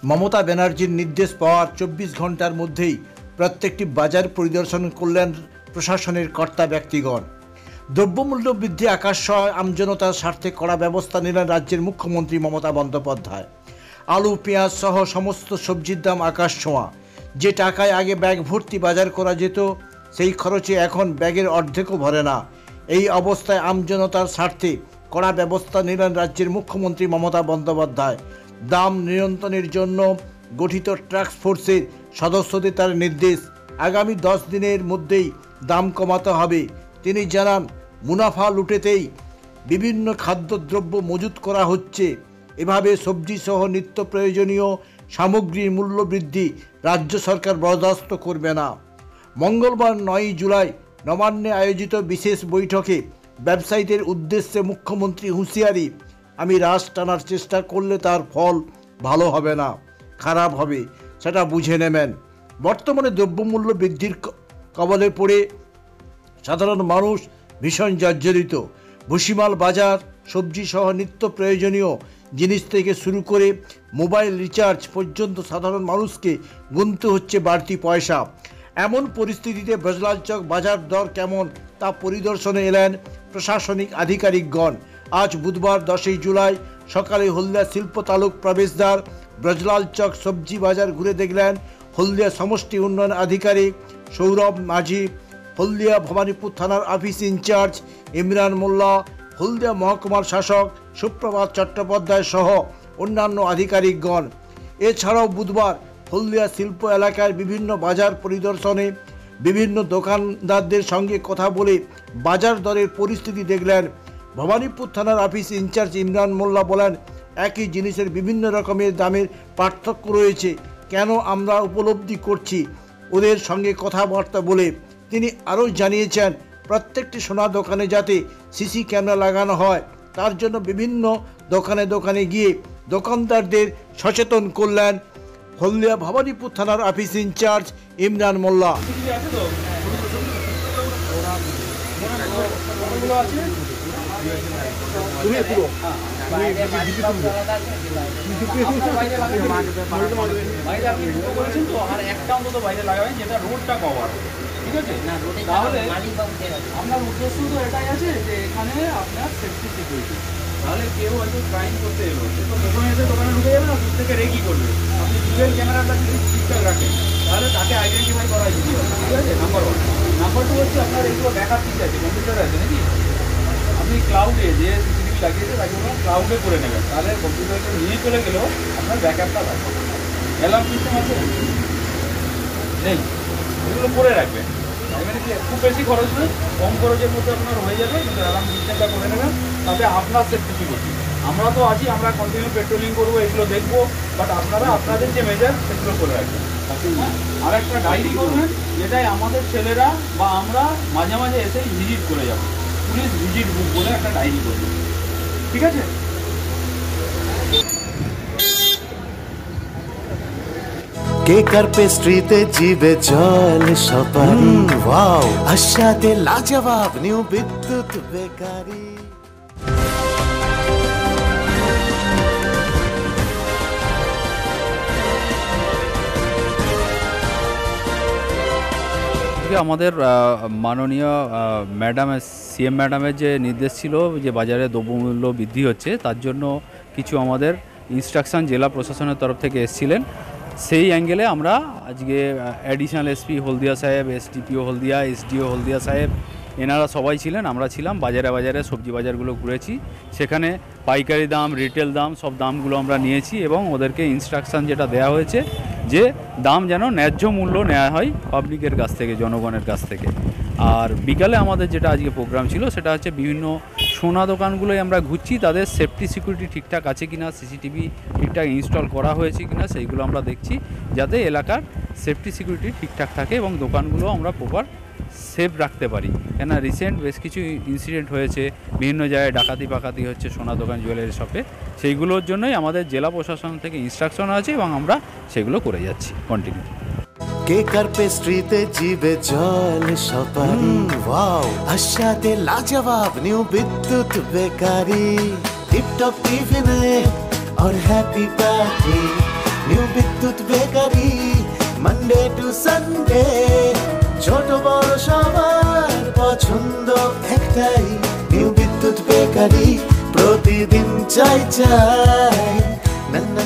মমতা ব্যানার্জির নির্দেশ পাওয়ার 24 ঘন্টার মধ্যেই প্রত্যেকটি বাজার পরিদর্শন করলেন প্রশাসনের কর্তা ব্যক্তিগণ। দ্রব্যমূল্য বৃদ্ধি আকাশ ছোঁয়া, আমজনতার স্বার্থে কড়া ব্যবস্থা নিলেন রাজ্যের মুখ্যমন্ত্রী মমতা বন্দ্যোপাধ্যায়। আলু, পেঁয়াজ সহ সমস্ত সবজির দাম আকাশ ছোঁয়া। যে টাকায় আগে ব্যাগ ভর্তি বাজার করা যেত, সেই খরচে এখন ব্যাগের অর্ধেকও ভরে না। এই অবস্থায় আমজনতার স্বার্থে কড়া ব্যবস্থা নিলেন রাজ্যের মুখ্যমন্ত্রী মমতা বন্দ্যোপাধ্যায়। দাম নিয়ন্ত্রণের জন্য গঠিত টাস্ক ফোর্সের সদস্যদের তার নির্দেশ, আগামী 10 দিনের মধ্যেই দাম কমাতে হবে। তিনি জানান, মুনাফা লুটেতেই বিভিন্ন খাদ্যদ্রব্য মজুত করা হচ্ছে। এভাবে সবজি সহ নিত্য প্রয়োজনীয় সামগ্রীর মূল্য বৃদ্ধি রাজ্য সরকার বরদাস্ত করবে না। মঙ্গলবার 9 জুলাই নবান্নে আয়োজিত বিশেষ বৈঠকে ব্যবসায়ীদের উদ্দেশ্যে মুখ্যমন্ত্রী হুঁশিয়ারি, আমি রাশ টানার চেষ্টা করলে তার ফল ভালো হবে না, খারাপ হবে, সেটা বুঝে নেবেন। বর্তমানে দ্রব্যমূল্য বৃদ্ধির কবলে পড়ে সাধারণ মানুষ ভীষণ জর্জরিত। ভুসিমাল বাজার, সবজি সহ নিত্য প্রয়োজনীয় জিনিস থেকে শুরু করে মোবাইল রিচার্জ পর্যন্ত সাধারণ মানুষকে গুনতে হচ্ছে বাড়তি পয়সা। এমন পরিস্থিতিতে ব্রজলালচক বাজার দর কেমন তা পরিদর্শনে এলেন প্রশাসনিক আধিকারিকগণ। আজ বুধবার 10 জুলাই সকালে হলদিয়া শিল্প তালুক প্রবেশদ্বার ব্রজলালচক সবজি বাজার ঘুরে দেখলেন হলদিয়া সমষ্টি উন্নয়ন আধিকারিক সৌরভ মাঝি, হলদিয়া ভবানীপুর থানার অফিস ইনচার্জ ইমরান মোল্লা, হলদিয়া মহকুমার শাসক সুপ্রভাত চট্টোপাধ্যায় সহ অন্যান্য আধিকারিকগণ। এছাড়াও বুধবার হলদিয়া শিল্প এলাকার বিভিন্ন বাজার পরিদর্শনে বিভিন্ন দোকানদারদের সঙ্গে কথা বলে বাজার দরের পরিস্থিতি দেখলেন। ভবানীপুর থানার অফিস ইনচার্জ ইমরান মোল্লা বলেন, একই জিনিসের বিভিন্ন রকমের দামের পার্থক্য রয়েছে, কেন আমরা উপলব্ধি করছি ওদের সঙ্গে কথাবার্তা বলে। তিনি আরও জানিয়েছেন, প্রত্যেকটি সোনা দোকানে যাতে সিসি ক্যামেরা লাগানো হয়, তার জন্য বিভিন্ন দোকানে দোকানে গিয়ে দোকানদারদের সচেতন করলেন হলদিয়া ভবানীপুর থানার অফিস ইনচার্জ ইমরান মোল্লা। ঠিক আছে, তাহলে আপনার উদ্দেশ্য তো এটাই আছে যে এখানে আপনার সেফটি সিকিউরিটি। তাহলে কেউ হয়তো ক্রাইম করতে এলো, সে তো দোকানে এসে দোকানে ঢুকে যাবে না, দূর থেকে রেকি করবে। আপনি দুধের ক্যামেরাটা যদি ঠিকঠাক রাখেন তাহলে তাকে আইডেন্টিফাই করা ইজি হবে। ঠিক আছে, নাম্বার 1। নাম্বার 2 হচ্ছে আপনার এগুলো ব্যাকআপ ঠিক আছে, কম্পিউটার আছে নাকি, আপনি ক্লাউডে যে সিসিটিভি লাগিয়েছে তাকে ওরা ক্লাউডে করে নেবেন, তাহলে কম্পিউটারকে নিয়ে চলে গেলেও আপনার ব্যাকআপটা থাকবে। অ্যালার্ম সিস্টেম আছে নেই, এগুলো করে রাখবেন। মানে কি খুব বেশি খরচ নেই, কম খরচের মধ্যে আপনার হয়ে যাবে, কিন্তু অ্যালার্ম সিস্টেমটা করে নেবেন, তাতে আপনার সেফটি সিকিউরিটি। আমরা তো আছি, আমরা কন্টিনিউ পেট্রোলিং করবো, এগুলো দেখবো, বাট আপনারা আপনাদের যে মেজার সেগুলো করে রাখবেন। আর একটা ডায়েরি করবেন, যেটাই আমাদের ছেলেরা বা আমরা মাঝে মাঝে এসে ভিজিট করে যাবো, পুলিশ ভিজিট বুক বলে একটা ডায়েরি করবেন। ঠিক আছে, কেকার পেস্ট্রিতে জিবে জল সপারি, ওয়াও আশাতে লাজবাব নিউ বিদ্যুৎ বেকারি। আমাদের মাননীয় ম্যাডাম সিএম ম্যাডামের যে নির্দেশ ছিল যে বাজারে দ্রব্যমূল্য বৃদ্ধি হচ্ছে, তার জন্য কিছু আমাদের ইনস্ট্রাকশন জেলা প্রশাসনের তরফ থেকে এসেছিলেন। সেই অ্যাঙ্গেলে আমরা আজকে অ্যাডিশনাল এসপি হলদিয়া সাহেব, এসডিপিও হলদিয়া, এসডিও হলদিয়া সাহেব, এনারা সবাই ছিলেন, আমরা ছিলাম। বাজারে বাজারে সবজি বাজারগুলো ঘুরেছি, সেখানে পাইকারি দাম, রিটেল দাম সব দামগুলো আমরা নিয়েছি এবং ওদেরকে ইনস্ট্রাকশান যেটা দেওয়া হয়েছে যে দাম যেন ন্যায্য মূল্য নেওয়া হয় পাবলিকের কাছ থেকে, জনগণের কাছ থেকে। আর বিকালে আমাদের যেটা আজকে প্রোগ্রাম ছিল সেটা হচ্ছে বিভিন্ন সোনা দোকানগুলোই আমরা ঘুরছি, তাদের সেফটি সিকিউরিটি ঠিকঠাক আছে কিনা, সিসিটিভি ঠিকঠাক ইনস্টল করা হয়েছে কিনা সেইগুলো আমরা দেখছি, যাতে এলাকার সেফটি সিকিউরিটি ঠিকঠাক থাকে এবং দোকানগুলো আমরা প্রপার সেফ রাখতে পারি। কেন রিসেন্ট বেশ কিছু ইনসিডেন্ট হয়েছে, বিভিন্ন জায়গায় ডাকাতি হচ্ছে সোনা দোকান, জুয়েলারি শপে, সেইগুলোর জন্যই আমাদের জেলা প্রশাসন থেকে ইনস্ট্রাকশন আছে এবং আমরা সেগুলো করে যাচ্ছি কন্টিনিউ। কেকার পেস্ট্রিতে জিবে জল সপারি, ওয়াও আশাতে লাজবাব নিউ বিদ্যুৎ বেকারি। টিপটপ টিফিনে और हैप्पी पार्टी न्यू বিদ্যুৎ বেকারি, মানডে টু সানডে, ছোট বড় সবার পছন্দ একটাই, নিউ বিদ্যুৎ বেকারি, প্রতিদিন চাই চাই। না না